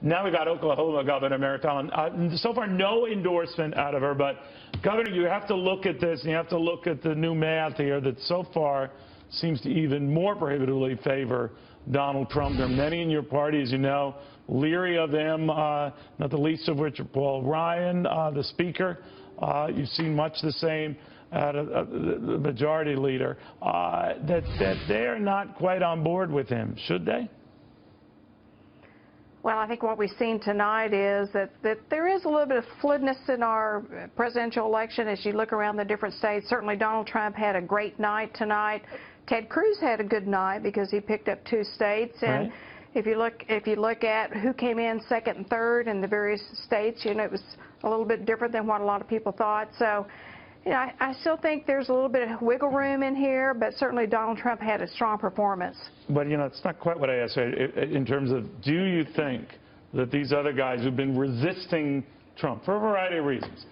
Now we got Oklahoma Governor Merrick Fallin. So far, no endorsement out of her. But, Governor, you have to look at this, and you have to look at the new math here that so far seems to even more prohibitively favor Donald Trump. There are many in your party, as you know, leery of him, not the least of which are Paul Ryan, the Speaker. You've seen much the same out of the majority leader, that they're not quite on board with him. Should they? Well, I think what we've seen tonight is that there is a little bit of fluidness in our presidential election as you look around the different states. Certainly Donald Trump had a great night tonight. Ted Cruz had a good night because he picked up 2 states. And if you look at who came in second and third in the various states, you know, it was a little bit different than what a lot of people thought. So, you know, I still think there's a little bit of wiggle room in here, but certainly Donald Trump had a strong performance. But, you know, it's not quite what I asked in terms of, do you think that these other guys who've been resisting Trump for a variety of reasons,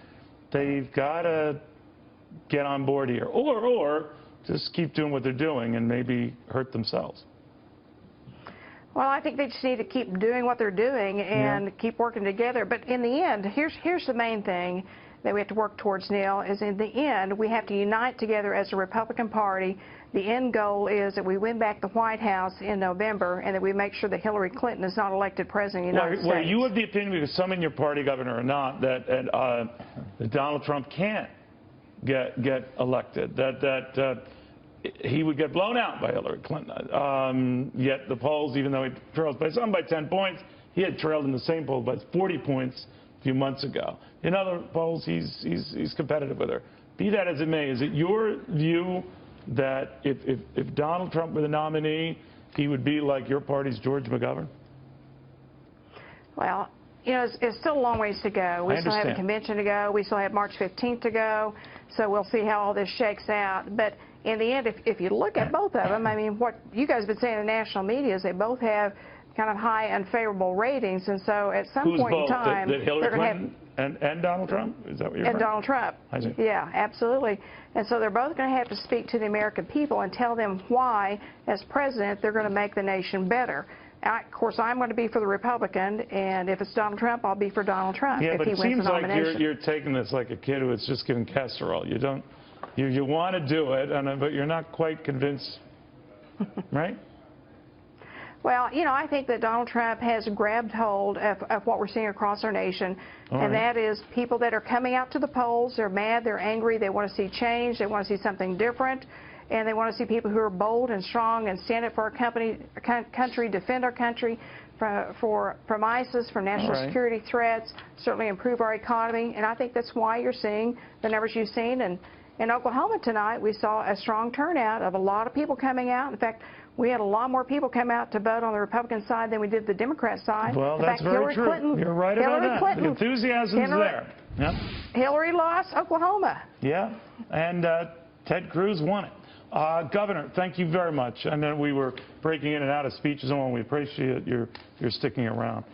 they've got to get on board here, or just keep doing what they're doing and maybe hurt themselves? Well, I think they just need to keep doing what they're doing and keep working together. But in the end, here's the main thing that we have to work towards, Neil, is in the end, we have to unite together as a Republican Party. The end goal is that we win back the White House in November and that we make sure that Hillary Clinton is not elected president of the United States. Well, you have the opinion, because some in your party, Governor, or not, that Donald Trump can't get elected, that he would get blown out by Hillary Clinton. Yet the polls, even though he trails by 10 points, he had trailed in the same poll by 40 points a few months ago. In other polls, he's competitive with her. Be that as it may, is it your view that if Donald Trump were the nominee, he would be like your party's George McGovern? Well, you know, it's still a long ways to go. We still have a convention to go. We still have March 15th to go. So we'll see how all this shakes out. But in the end, if you look at both of them, I mean, what you guys have been saying in the national media is they both have kind of high unfavorable ratings. And so at some point in time, that Hillary Clinton and Donald Trump? Is that what you're saying? And Donald Trump. I see. Yeah, absolutely. And so they're both going to have to speak to the American people and tell them why, as president, they're going to make the nation better. Of course, I'm going to be for the Republican, and if it's Donald Trump, I'll be for Donald Trump if he wins the nomination. Yeah, but it seems like you're taking this like a kid who is just getting casserole. You don't, you want to do it, but you're not quite convinced, right? Well, you know, I think that Donald Trump has grabbed hold of what we're seeing across our nation, and that is people that are coming out to the polls. They're mad, they're angry, they want to see change, they want to see something different, and they want to see people who are bold and strong and stand up for our country, defend our country from ISIS, from national security threats, certainly improve our economy. And I think that's why you're seeing the numbers you've seen. And in Oklahoma tonight, we saw a strong turnout of a lot of people coming out. In fact, we had a lot more people come out to vote on the Republican side than we did the Democrat side. Well, that's very true. You're right about that. The enthusiasm's there. Yep. Hillary lost Oklahoma. Yeah, and Ted Cruz won it. Governor, thank you very much. I know we were breaking in and out of speeches, and we appreciate your sticking around.